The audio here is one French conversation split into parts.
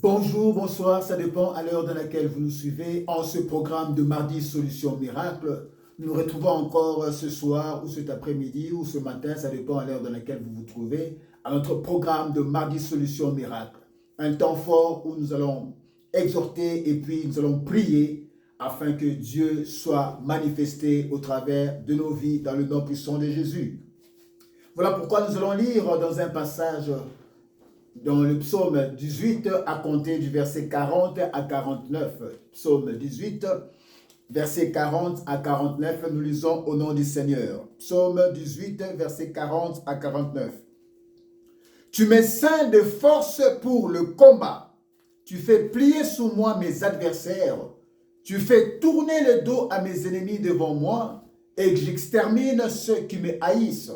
Bonjour, bonsoir, ça dépend à l'heure dans laquelle vous nous suivez. En ce programme de Mardi Solution Miracle, nous nous retrouvons encore ce soir ou cet après-midi ou ce matin, ça dépend à l'heure dans laquelle vous vous trouvez, à notre programme de Mardi Solution Miracle. Un temps fort où nous allons exhorter et puis nous allons prier afin que Dieu soit manifesté au travers de nos vies dans le nom puissant de Jésus. Voilà pourquoi nous allons lire dans un passage dans le psaume 18 à compter du verset 40 à 49. Psaume 18, verset 40 à 49, nous lisons au nom du Seigneur. Psaume 18, verset 40 à 49. Tu me ceins de force pour le combat. Tu fais plier sous moi mes adversaires. Tu fais tourner le dos à mes ennemis devant moi et j'extermine ceux qui me haïssent.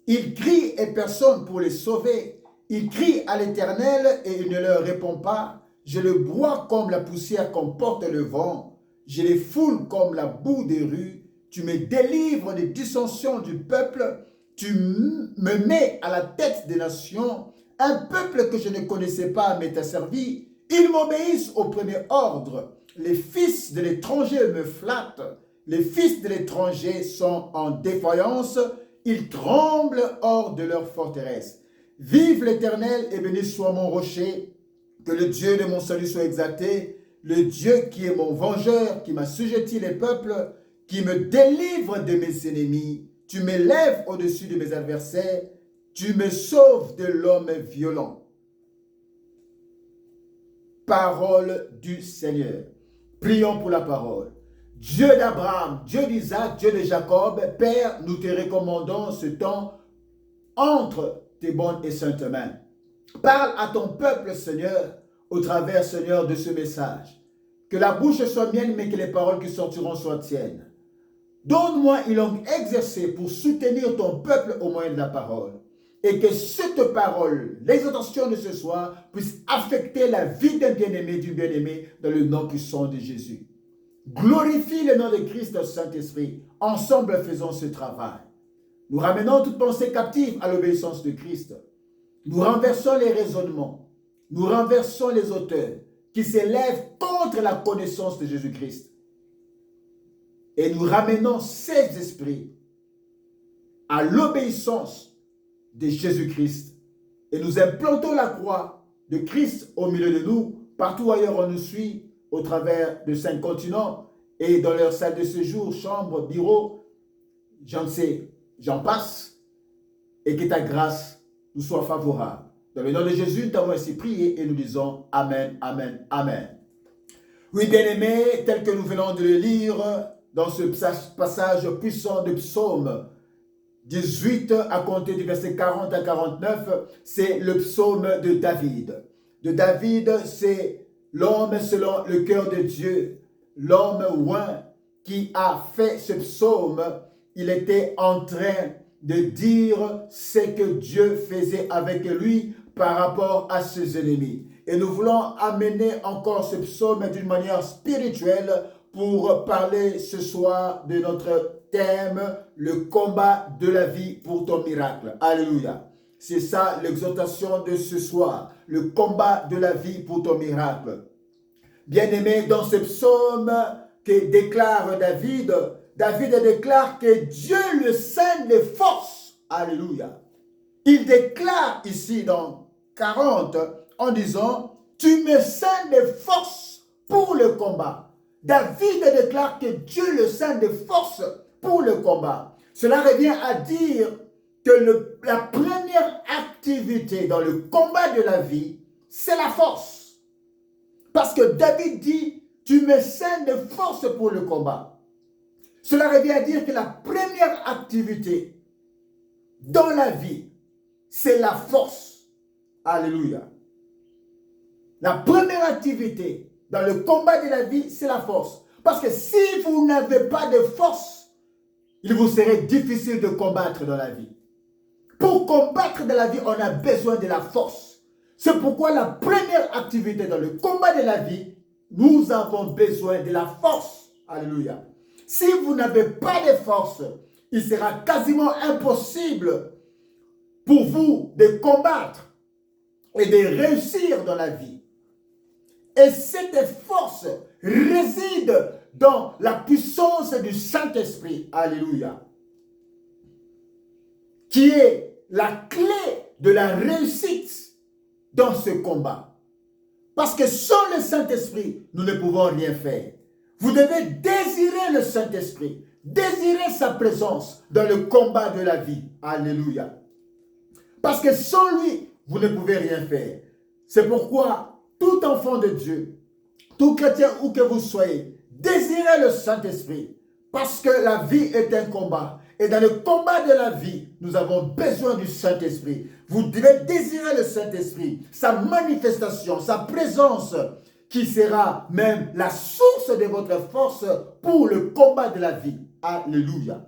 Ils crient et personne pour les sauver. Ils crient à l'Éternel et il ne leur répond pas. Je le bois comme la poussière qu'emporte le vent. Je les foule comme la boue des rues. Tu me délivres des dissensions du peuple. Tu me mets à la tête des nations. Un peuple que je ne connaissais pas m'est asservi. Ils m'obéissent au premier ordre. Les fils de l'étranger me flattent. Les fils de l'étranger sont en défaillance. Ils tremblent hors de leur forteresse. Vive l'Éternel et béni soit mon rocher, que le Dieu de mon salut soit exalté, le Dieu qui est mon vengeur, qui m'assujettit les peuples, qui me délivre de mes ennemis. Tu m'élèves au-dessus de mes adversaires, tu me sauves de l'homme violent. Parole du Seigneur. Prions pour la parole. Dieu d'Abraham, Dieu d'Isaac, Dieu de Jacob, Père, nous te recommandons ce temps entre tes bonnes et saintes mains. Parle à ton peuple, Seigneur, au travers, Seigneur, de ce message. Que la bouche soit mienne, mais que les paroles qui sortiront soient tiennes. Donne-moi une langue exercée pour soutenir ton peuple au moyen de la parole. Et que cette parole, l'exhortation de ce soir, puisse affecter la vie d'un bien-aimé, d'une bien-aimée, dans le nom puissant de Jésus. Glorifie le nom de Christ, Saint-Esprit. Ensemble, faisons ce travail. Nous ramenons toute pensée captive à l'obéissance de Christ. Nous renversons les raisonnements. Nous renversons les auteurs qui s'élèvent contre la connaissance de Jésus-Christ. Et nous ramenons ces esprits à l'obéissance de Jésus-Christ. Et nous implantons la croix de Christ au milieu de nous, partout ailleurs on nous suit, au travers de 5 continents et dans leur salle de séjour, chambre, bureau, j'en passe, et que ta grâce nous soit favorable. Dans le nom de Jésus, nous t'avons ainsi prié et nous disons Amen, Amen, Amen. Oui, bien-aimés, tel que nous venons de le lire dans ce passage puissant de Psaume 18 à compter du verset 40 à 49, c'est le psaume de David. De David, c'est l'homme selon le cœur de Dieu, l'homme oint qui a fait ce psaume. Il était en train de dire ce que Dieu faisait avec lui par rapport à ses ennemis. Et nous voulons amener encore ce psaume d'une manière spirituelle pour parler ce soir de notre thème, le combat de la vie pour ton miracle. Alléluia. C'est ça l'exhortation de ce soir, le combat de la vie pour ton miracle. Bien-aimé, dans ce psaume que déclare David, David déclare que Dieu le scinde de force. Alléluia. Il déclare ici dans 40 en disant, tu me scindes de force pour le combat. David déclare que Dieu le scinde de force pour le combat. Cela revient à dire que la première activité dans le combat de la vie, c'est la force. Parce que David dit, tu me scindes de force pour le combat. Cela revient à dire que la première activité dans la vie, c'est la force. Alléluia. La première activité dans le combat de la vie, c'est la force. Parce que si vous n'avez pas de force, il vous serait difficile de combattre dans la vie. Pour combattre dans la vie, on a besoin de la force. C'est pourquoi la première activité dans le combat de la vie, nous avons besoin de la force. Alléluia. Si vous n'avez pas de force, il sera quasiment impossible pour vous de combattre et de réussir dans la vie. Et cette force réside dans la puissance du Saint-Esprit. Alléluia. Qui est la clé de la réussite dans ce combat. Parce que sans le Saint-Esprit, nous ne pouvons rien faire. Vous devez désirer le Saint-Esprit, désirer sa présence dans le combat de la vie. Alléluia. Parce que sans lui, vous ne pouvez rien faire. C'est pourquoi tout enfant de Dieu, tout chrétien où que vous soyez, désirez le Saint-Esprit. Parce que la vie est un combat. Et dans le combat de la vie, nous avons besoin du Saint-Esprit. Vous devez désirer le Saint-Esprit, sa manifestation, sa présence, qui sera même la source de votre force pour le combat de la vie. Alléluia.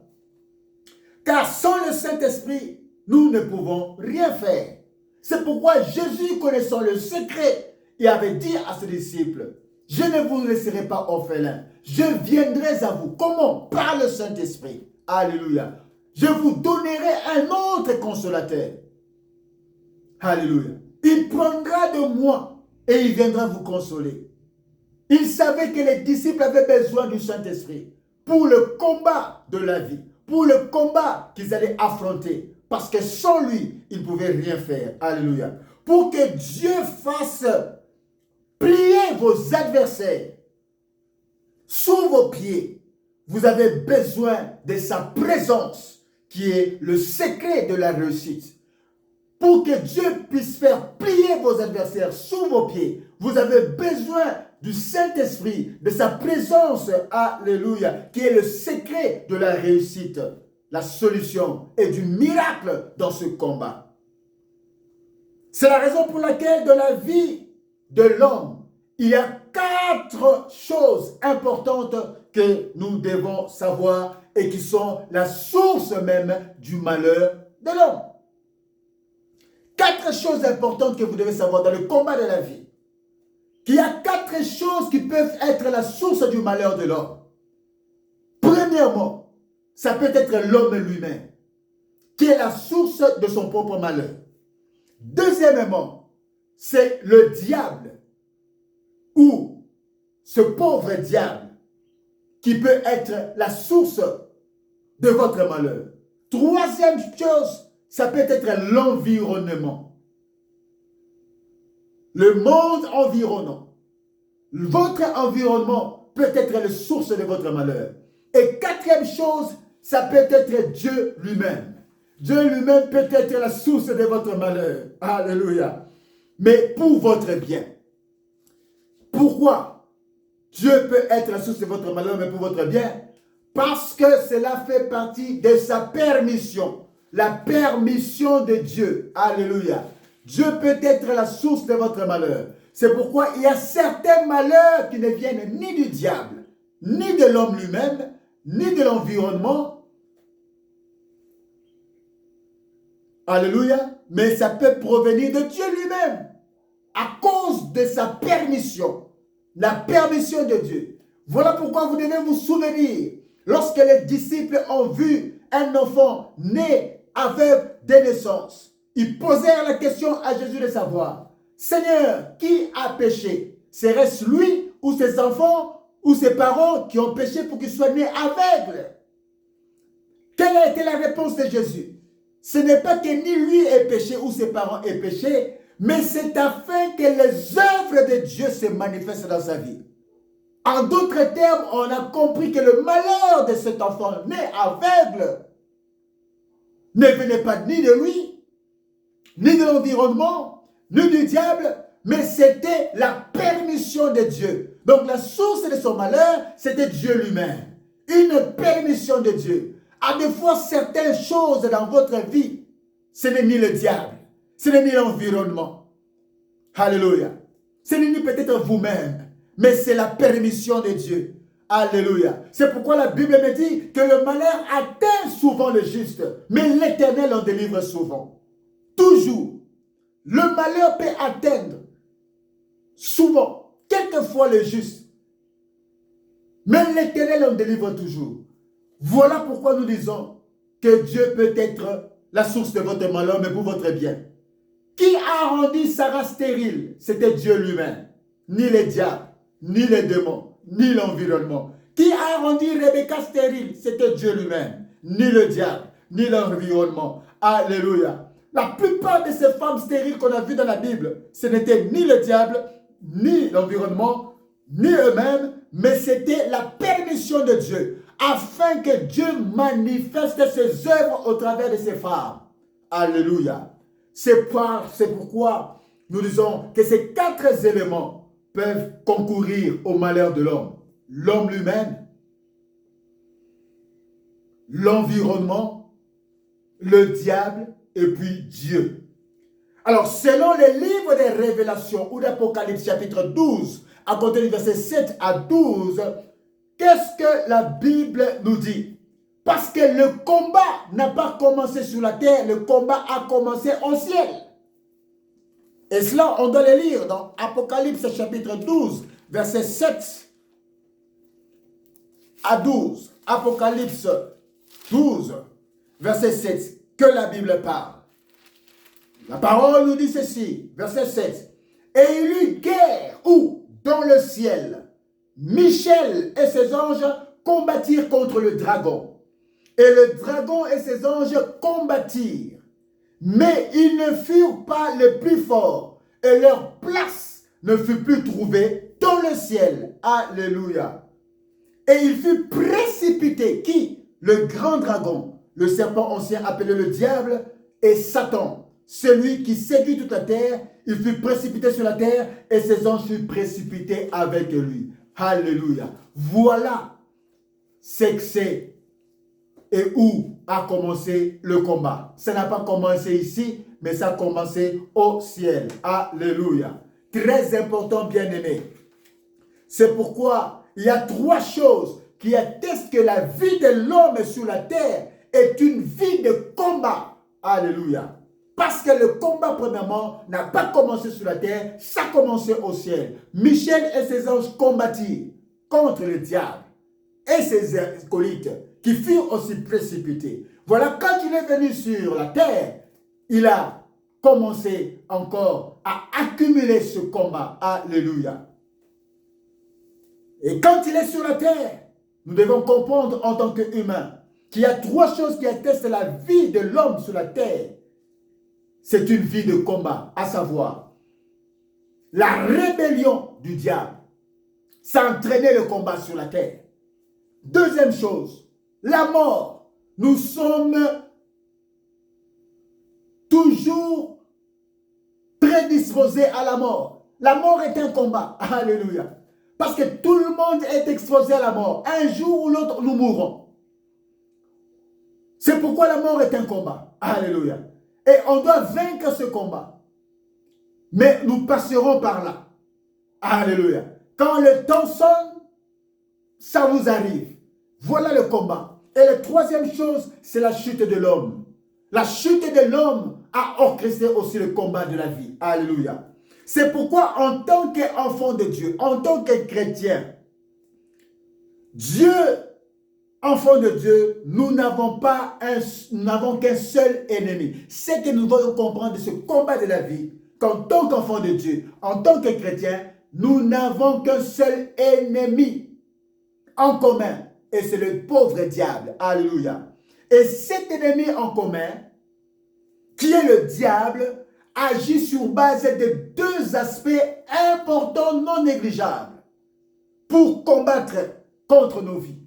Car sans le Saint-Esprit, nous ne pouvons rien faire. C'est pourquoi Jésus, connaissant le secret, il avait dit à ses disciples, « Je ne vous laisserai pas orphelins, je viendrai à vous. » Comment? Par le Saint-Esprit. Alléluia. Je vous donnerai un autre consolateur. Alléluia. Il prendra de moi et il viendra vous consoler. Il savait que les disciples avaient besoin du Saint-Esprit pour le combat de la vie, pour le combat qu'ils allaient affronter. Parce que sans lui, ils ne pouvaient rien faire. Alléluia. Pour que Dieu fasse plier vos adversaires sous vos pieds, vous avez besoin de sa présence qui est le secret de la réussite. Pour que Dieu puisse faire plier vos adversaires sous vos pieds, vous avez besoin du Saint-Esprit, de sa présence, alléluia, qui est le secret de la réussite, la solution et du miracle dans ce combat. C'est la raison pour laquelle dans la vie de l'homme, il y a 4 choses importantes que nous devons savoir et qui sont la source même du malheur de l'homme. 4 choses importantes que vous devez savoir dans le combat de la vie. Qu'il y a 4 choses qui peuvent être la source du malheur de l'homme. Premièrement, ça peut être l'homme lui-même, qui est la source de son propre malheur. Deuxièmement, c'est le diable, ou ce pauvre diable, qui peut être la source de votre malheur. Troisième chose, ça peut être l'environnement. Le monde environnant. Votre environnement peut être la source de votre malheur. Et quatrième chose, ça peut être Dieu lui-même. Dieu lui-même peut être la source de votre malheur. Alléluia. Mais pour votre bien. Pourquoi Dieu peut être la source de votre malheur, mais pour votre bien? Parce que cela fait partie de sa permission. La permission de Dieu. Alléluia. Dieu peut être la source de votre malheur. C'est pourquoi il y a certains malheurs qui ne viennent ni du diable, ni de l'homme lui-même, ni de l'environnement. Alléluia. Mais ça peut provenir de Dieu lui-même. À cause de sa permission. La permission de Dieu. Voilà pourquoi vous devez vous souvenir. Lorsque les disciples ont vu un enfant né aveugle dès naissance, ils posèrent la question à Jésus de savoir, Seigneur, qui a péché? Serait-ce lui ou ses enfants ou ses parents qui ont péché pour qu'il soit né aveugle? Quelle a été la réponse de Jésus? Ce n'est pas que ni lui ait péché ou ses parents aient péché, mais c'est afin que les œuvres de Dieu se manifestent dans sa vie. En d'autres termes, on a compris que le malheur de cet enfant né aveugle ne venait pas ni de lui, ni de l'environnement, ni du diable, mais c'était la permission de Dieu. Donc la source de son malheur, c'était Dieu lui-même. Une permission de Dieu. À des fois, certaines choses dans votre vie, ce n'est ni le diable, ce n'est ni l'environnement. Alléluia. Ce n'est ni peut-être vous-même, mais c'est la permission de Dieu. Alléluia. C'est pourquoi la Bible me dit que le malheur atteint souvent le juste, mais l'Éternel en délivre souvent. Toujours. Le malheur peut atteindre souvent, quelquefois le juste, mais l'Éternel en délivre toujours. Voilà pourquoi nous disons que Dieu peut être la source de votre malheur, mais pour votre bien. Qui a rendu Sarah stérile? C'était Dieu lui-même. ni les diables, ni les démons, ni l'environnement. Qui a rendu Rebecca stérile? C'était Dieu lui-même. Ni le diable, ni l'environnement. Alléluia. La plupart de ces femmes stériles qu'on a vues dans la Bible, ce n'était ni le diable, ni l'environnement, ni eux-mêmes, mais c'était la permission de Dieu, afin que Dieu manifeste ses œuvres au travers de ces femmes. Alléluia. C'est pourquoi nous disons que ces 4 éléments peuvent concourir au malheur de l'homme. L'homme lui-même, l'environnement, le diable et puis Dieu. Alors, selon les livres des Révélations ou d'Apocalypse chapitre 12, à compter du verset 7 à 12, qu'est-ce que la Bible nous dit? Parce que le combat n'a pas commencé sur la terre, le combat a commencé au ciel. Et cela, on doit le lire dans Apocalypse chapitre 12, verset 7 à 12. Apocalypse 12, verset 7, que la Bible parle. La parole nous dit ceci, verset 7. Et il eut guerre où, dans le ciel, Michel et ses anges combattirent contre le dragon. Et le dragon et ses anges combattirent. Mais ils ne furent pas les plus forts. Et leur place ne fut plus trouvée dans le ciel. Alléluia. Et il fut précipité. Qui? Le grand dragon, le serpent ancien appelé le diable et Satan. Celui qui séduit toute la terre, il fut précipité sur la terre et ses anges furent précipités avec lui. Alléluia. Voilà ce que c'est et où a commencé le combat. Ça n'a pas commencé ici, mais ça a commencé au ciel. Alléluia. Très important, bien-aimé. C'est pourquoi il y a 3 choses qui attestent que la vie de l'homme sur la terre est une vie de combat. Alléluia. Parce que le combat, premièrement, n'a pas commencé sur la terre, ça a commencé au ciel. Michel et ses anges combattirent contre le diable et ses acolytes qui furent aussi précipités. Voilà, quand il est venu sur la terre, il a commencé encore à accumuler ce combat. Alléluia. Et quand il est sur la terre, nous devons comprendre en tant qu'humains qu'il y a 3 choses qui attestent la vie de l'homme sur la terre. C'est une vie de combat, à savoir la rébellion du diable. Ça a entraîné le combat sur la terre. Deuxième chose, la mort. Nous sommes toujours prédisposés à la mort. La mort est un combat. Alléluia. Parce que tout le monde est exposé à la mort. Un jour ou l'autre, nous mourrons. C'est pourquoi la mort est un combat. Alléluia. Et on doit vaincre ce combat. Mais nous passerons par là. Alléluia. Quand le temps sonne, ça vous arrive. Voilà le combat. Et la 3e chose, c'est la chute de l'homme. La chute de l'homme a orchestré aussi le combat de la vie. Alléluia. C'est pourquoi en tant qu'enfant de Dieu, en tant que chrétien, Dieu, enfant de Dieu, nous n'avons qu'un seul ennemi. C'est que nous devons comprendre de ce combat de la vie, qu'en tant qu'enfant de Dieu, en tant que chrétien, nous n'avons qu'un seul ennemi en commun. Et c'est le pauvre diable. Alléluia. Et cet ennemi en commun, qui est le diable, agit sur base de 2 aspects importants, non négligeables, pour combattre contre nos vies.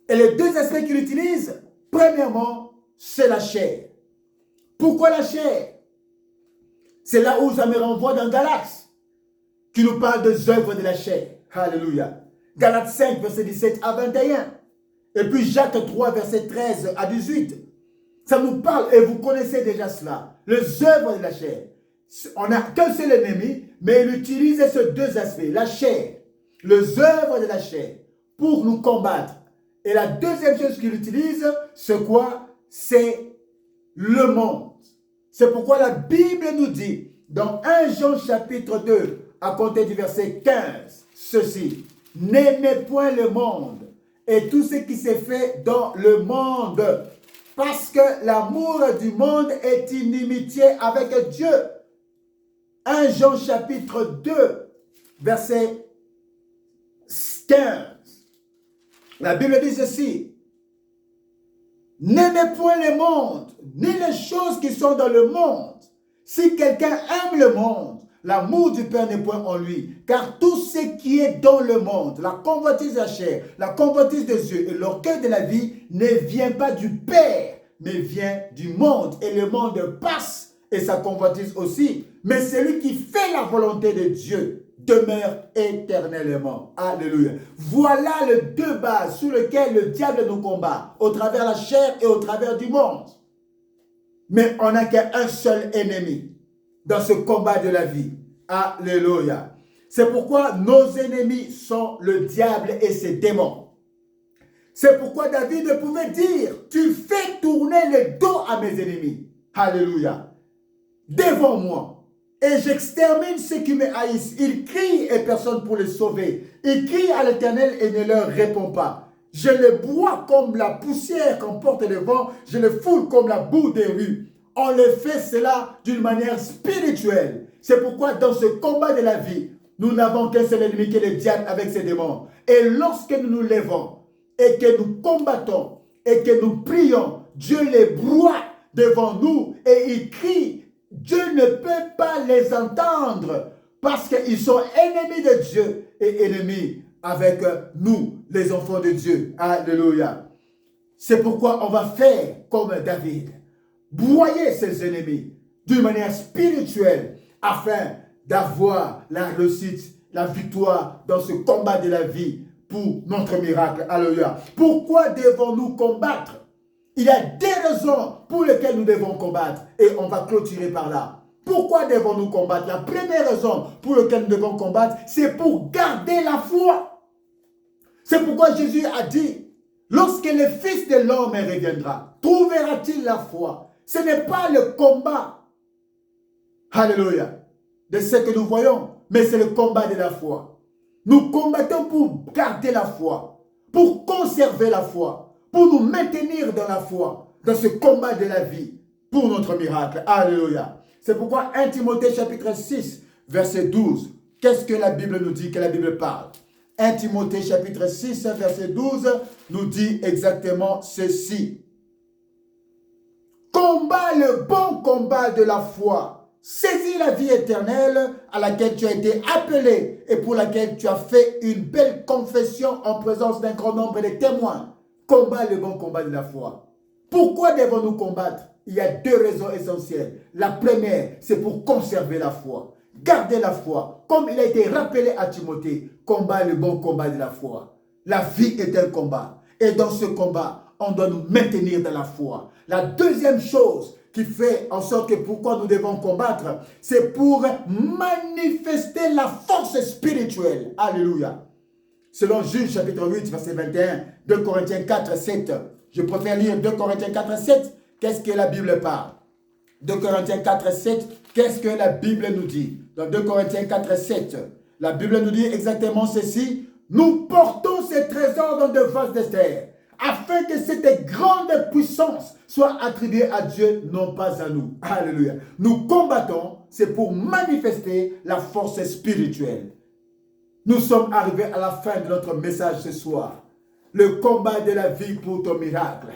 Et les 2 aspects qu'il utilise, premièrement, c'est la chair. Pourquoi la chair? C'est là où ça me renvoie dans Galates, qui nous parle des œuvres de la chair. Alléluia. Galates 5, verset 17 à 21. Et puis Jacques 3, verset 13 à 18. Ça nous parle, et vous connaissez déjà cela, les œuvres de la chair. On n'a qu'un seul ennemi, mais il utilise ces 2 aspects, la chair, les œuvres de la chair, pour nous combattre. Et la 2e chose qu'il utilise, c'est quoi? C'est le monde. C'est pourquoi la Bible nous dit, dans 1 Jean chapitre 2, à compter du verset 15, ceci: n'aimez point le monde et tout ce qui s'est fait dans le monde, parce que l'amour du monde est inimitié avec Dieu. 1 Jean chapitre 2, verset 15. La Bible dit ceci. N'aimez point le monde, ni les choses qui sont dans le monde. Si quelqu'un aime le monde, l'amour du Père n'est point en lui. Car tout ce qui est dans le monde, la convoitise de la chair, la convoitise des yeux et l'orgueil de la vie, ne vient pas du Père, mais vient du monde. Et le monde passe et sa convoitise aussi. Mais celui qui fait la volonté de Dieu demeure éternellement. Alléluia. Voilà les deux bases sur lesquelles le diable nous combat, au travers de la chair et au travers du monde. Mais on n'a qu'un seul ennemi dans ce combat de la vie. Alléluia. C'est pourquoi nos ennemis sont le diable et ses démons. C'est pourquoi David pouvait dire, tu fais tourner le dos à mes ennemis. Alléluia. Devant moi. Et j'extermine ceux qui me haïssent. Ils crient et personne pour les sauver. Ils crient à l'Éternel et ne leur répond pas. Je les bois comme la poussière qu'emporte le vent. Je les foule comme la boue des rues. On le fait cela d'une manière spirituelle. C'est pourquoi dans ce combat de la vie, nous n'avons qu'un seul ennemi qui est le diable avec ses démons. Et lorsque nous nous levons et que nous combattons et que nous prions, Dieu les broie devant nous et il crie. Dieu ne peut pas les entendre parce qu'ils sont ennemis de Dieu et ennemis avec nous, les enfants de Dieu. Alléluia. C'est pourquoi on va faire comme David. Broyer ses ennemis d'une manière spirituelle afin d'avoir la réussite, la victoire dans ce combat de la vie pour notre miracle. Alléluia. Pourquoi devons-nous combattre? Il y a des raisons pour lesquelles nous devons combattre et on va clôturer par là. Pourquoi devons-nous combattre? La première raison pour laquelle nous devons combattre, c'est pour garder la foi. C'est pourquoi Jésus a dit, lorsque le Fils de l'homme reviendra, trouvera-t-il la foi? Ce n'est pas le combat, alléluia, de ce que nous voyons, mais c'est le combat de la foi. Nous combattons pour garder la foi, pour conserver la foi, pour nous maintenir dans la foi, dans ce combat de la vie, pour notre miracle. Alléluia. C'est pourquoi 1 Timothée chapitre 6, verset 12, qu'est-ce que la Bible nous dit, que la Bible parle? 1 Timothée chapitre 6, verset 12, nous dit exactement ceci. Combat le bon combat de la foi. Saisis la vie éternelle à laquelle tu as été appelé et pour laquelle tu as fait une belle confession en présence d'un grand nombre de témoins. Combat le bon combat de la foi. Pourquoi devons-nous combattre? Il y a deux raisons essentielles. La première, c'est pour conserver la foi. Garder la foi. Comme il a été rappelé à Timothée, combat le bon combat de la foi. La vie est un combat. Et dans ce combat, on doit nous maintenir dans la foi. La deuxième chose qui fait en sorte que pourquoi nous devons combattre, c'est pour manifester la force spirituelle. Alléluia. Selon Juge chapitre 8, verset 21, 2 Corinthiens 4, 7. Je préfère lire 2 Corinthiens 4, 7. Qu'est-ce que la Bible parle? 2 Corinthiens 4, 7. Qu'est-ce que la Bible nous dit? Dans 2 Corinthiens 4, 7, la Bible nous dit exactement ceci. Nous portons ces trésors dans de vases de terre, afin que cette grande puissance soit attribuée à Dieu, non pas à nous. Alléluia. Nous combattons, c'est pour manifester la force spirituelle. Nous sommes arrivés à la fin de notre message ce soir. Le combat de la vie pour ton miracle.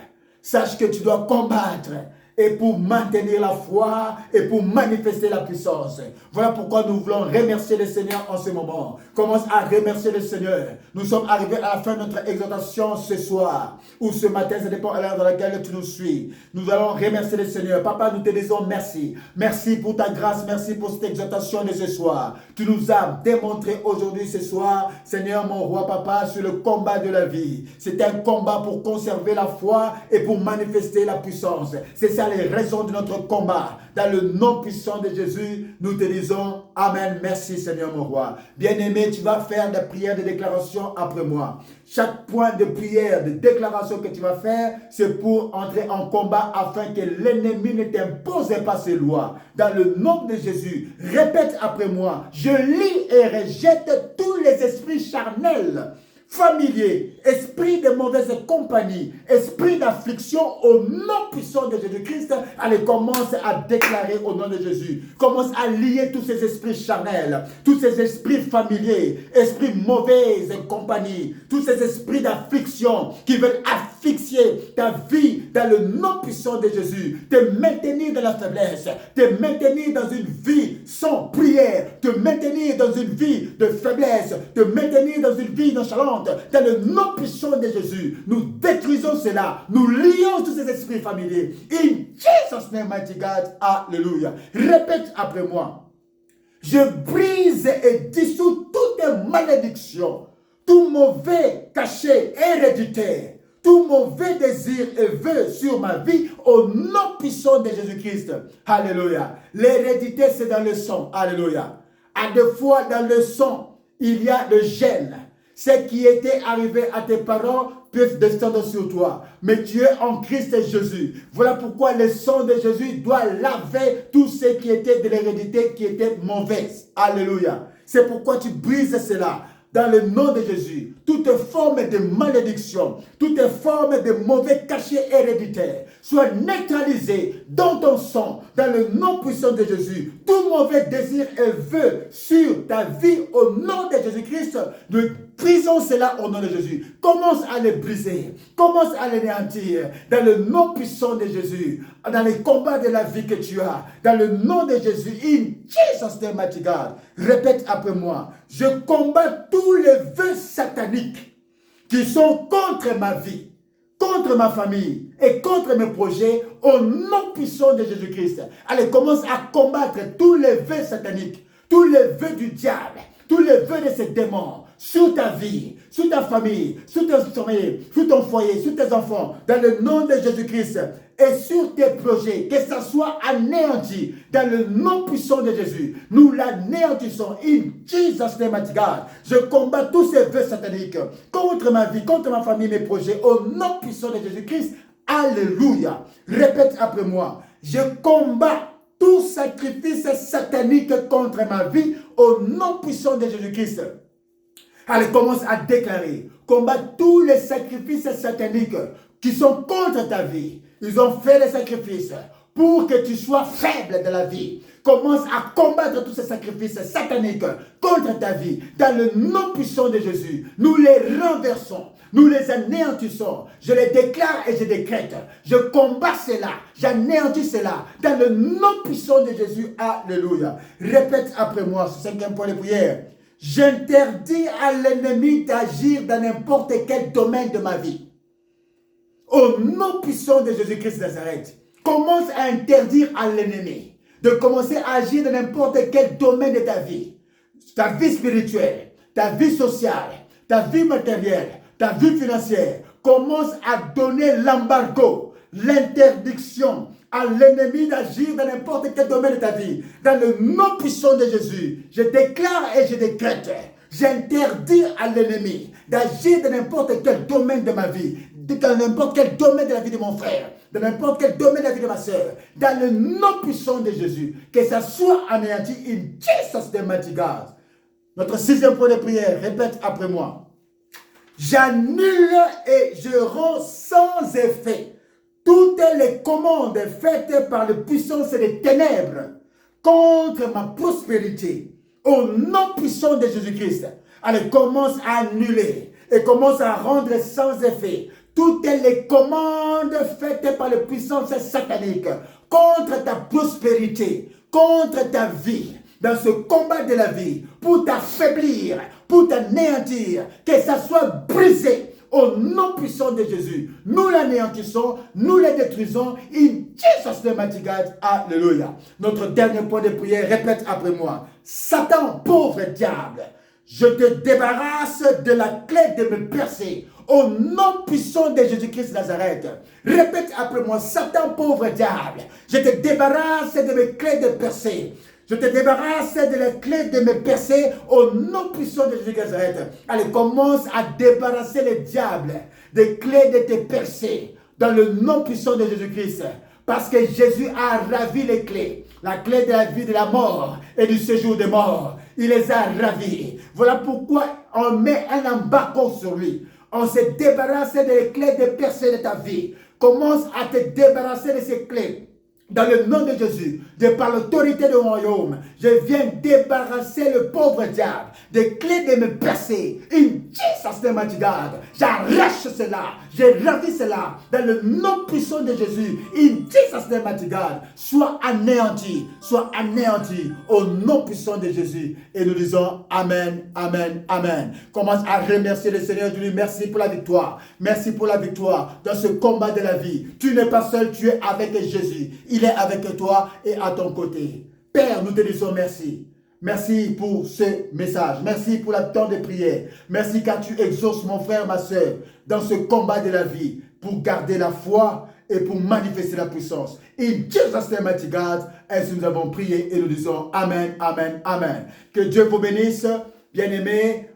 Sache que tu dois combattre et pour maintenir la foi et pour manifester la puissance. Voilà pourquoi nous voulons remercier le Seigneur en ce moment. Commence à remercier le Seigneur. Nous sommes arrivés à la fin de notre exhortation ce soir ou ce matin, ça dépend à l'heure dans laquelle tu nous suis. Nous allons remercier le Seigneur. Papa, nous te disons merci. Merci pour ta grâce, merci pour cette exhortation de ce soir. Tu nous as démontré aujourd'hui ce soir, Seigneur mon roi papa, sur le combat de la vie. C'est un combat pour conserver la foi et pour manifester la puissance. C'est ça les raisons de notre combat. Dans le nom puissant de Jésus, nous te disons Amen. Merci Seigneur mon roi. Bien-aimé, tu vas faire des prières, des déclarations après moi. Chaque point de prière, de déclaration que tu vas faire, c'est pour entrer en combat afin que l'ennemi ne t'impose pas ses lois. Dans le nom de Jésus, répète après moi. Je lis et rejette tous les esprits charnels familier, esprit de mauvaise compagnie, esprit d'affliction, au nom puissant de Jésus-Christ, allez, commence à déclarer au nom de Jésus. Commence à lier tous ces esprits charnels, tous ces esprits familiers, esprits mauvaise compagnie, tous ces esprits d'affliction qui veulent asphyxier ta vie dans le nom puissant de Jésus, te maintenir dans la faiblesse, te maintenir dans une vie sans prière, te maintenir dans une vie de faiblesse, te maintenir dans une vie nonchalante. Dans le nom puissant de Jésus, nous détruisons cela. Nous lions tous ces esprits familiers. In Jesus' name, mighty God. Alléluia. Répète après moi. Je brise et dissous toute malédiction, tout mauvais cachet héréditaire, tout mauvais désir et vœu sur ma vie au nom puissant de Jésus-Christ. Alléluia. L'hérédité, c'est dans le sang. Alléluia. À deux fois dans le sang, il y a le gène. Ce qui était arrivé à tes parents peut descendre sur toi. Mais tu es en Christ Jésus. Voilà pourquoi le sang de Jésus doit laver tout ce qui était de l'hérédité qui était mauvaise. Alléluia. C'est pourquoi tu brises cela. Dans le nom de Jésus, toute forme de malédiction, toute forme de mauvais cachet héréditaire soit neutralisée dans ton sang, dans le nom puissant de Jésus. Tout mauvais désir et vœu sur ta vie au nom de Jésus-Christ, nous brisons cela au nom de Jésus. Commence à les briser, commence à les néantir dans le nom puissant de Jésus, dans les combats de la vie que tu as, dans le nom de Jésus. In Jesus' name, mighty God. Répète après moi. Je combats tous les vœux sataniques qui sont contre ma vie, contre ma famille et contre mes projets au nom puissant de Jésus-Christ. Allez, commence à combattre tous les vœux sataniques, tous les vœux du diable, tous les vœux de ces démons sur ta vie, sur ta famille, sur ton sommeil, sur ton foyer, sur tes enfants, dans le nom de Jésus-Christ. Et sur tes projets, que ça soit anéanti dans le nom puissant de Jésus. Nous l'anéantissons. In Jesus' name, mighty God. Je combats tous ces vœux sataniques contre ma vie, contre ma famille, mes projets, au nom puissant de Jésus-Christ. Alléluia. Répète après moi. Je combats tout sacrifice satanique contre ma vie au nom puissant de Jésus-Christ. Allez, commence à déclarer. Combat tous les sacrifices sataniques qui sont contre ta vie. Ils ont fait les sacrifices pour que tu sois faible de la vie. Commence à combattre tous ces sacrifices sataniques contre ta vie. Dans le nom puissant de Jésus, nous les renversons. Nous les anéantissons. Je les déclare et je décrète. Je combats cela. J'anéantis cela. Dans le nom puissant de Jésus. Alléluia. Répète après moi ce 5e point de prière. J'interdis à l'ennemi d'agir dans n'importe quel domaine de ma vie. Au nom puissant de Jésus-Christ de Nazareth, commence à interdire à l'ennemi de commencer à agir dans n'importe quel domaine de ta vie. Ta vie spirituelle, ta vie sociale, ta vie matérielle, ta vie financière. Commence à donner l'embargo, l'interdiction à l'ennemi d'agir dans n'importe quel domaine de ta vie. Dans le nom puissant de Jésus, je déclare et je décrète. J'interdis à l'ennemi d'agir dans n'importe quel domaine de ma vie, dans n'importe quel domaine de la vie de mon frère, dans n'importe quel domaine de la vie de ma soeur, dans le nom puissant de Jésus, que ça soit anéanti in Jesus' name, mighty God. Notre 6e point de prière, répète après moi. J'annule et je rends sans effet toutes les commandes faites par la puissance des ténèbres contre ma prospérité. Au nom puissant de Jésus-Christ, allez, commence à annuler et commence à rendre sans effet toutes les commandes faites par les puissances sataniques contre ta prospérité, contre ta vie, dans ce combat de la vie, pour t'affaiblir, pour t'anéantir, que ça soit brisé au nom puissant de Jésus. Nous l'anéantissons, nous les détruisons. In Jesus' name, mighty God. Alléluia. Notre dernier point de prière, répète après moi. Satan, pauvre diable, je te débarrasse de la clé de me percer. Au nom puissant de Jésus-Christ de Nazareth. Répète après moi. Satan, pauvre diable, je te débarrasse de mes clés de percer. Je te débarrasse de la clé de me percer au nom puissant de Jésus de Nazareth. Allez, commence à débarrasser les diables des clés de tes percées dans le nom puissant de Jésus-Christ. Parce que Jésus a ravi les clés. La clé de la vie de la mort et du séjour des morts. Il les a ravis. Voilà pourquoi on met un embargo sur lui. On se débarrasse des clés de percée de ta vie. Commence à te débarrasser de ces clés. Dans le nom de Jésus, de par l'autorité du royaume, je viens débarrasser le pauvre diable des clés de me percer. In Jesus name, mighty God, j'arrache cela, je ravis cela dans le nom puissant de Jésus. In Jesus name, mighty God, sois anéanti au nom puissant de Jésus. Et nous disons Amen, Amen, Amen. Commence à remercier le Seigneur. Je lui dis merci pour la victoire. Merci pour la victoire dans ce combat de la vie. Tu n'es pas seul, tu es avec Jésus. Il est avec toi et à ton côté. Père, nous te disons merci. Merci pour ce message. Merci pour le temps de prière. Merci car tu exauces mon frère, ma soeur, dans ce combat de la vie pour garder la foi et pour manifester la puissance. In Jesus' name, mighty God, ainsi nous avons prié et nous disons Amen, Amen, Amen. Que Dieu vous bénisse, bien-aimés.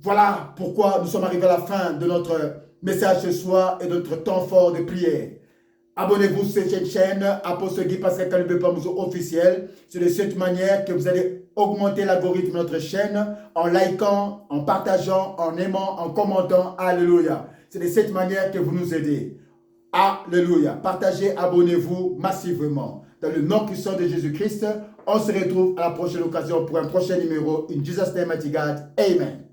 Voilà pourquoi nous sommes arrivés à la fin de notre message ce soir et de notre temps fort de prière. Abonnez-vous sur cette chaîne, Apostle Guy Pascal Kalibé Pamouzo officiel. C'est de cette manière que vous allez augmenter l'algorithme de notre chaîne en likant, en partageant, en aimant, en commentant. Alléluia. C'est de cette manière que vous nous aidez. Alléluia. Partagez, abonnez-vous massivement. Dans le nom puissant de Jésus-Christ, on se retrouve à la prochaine occasion pour un prochain numéro. In Jesus' name, mighty God. Amen.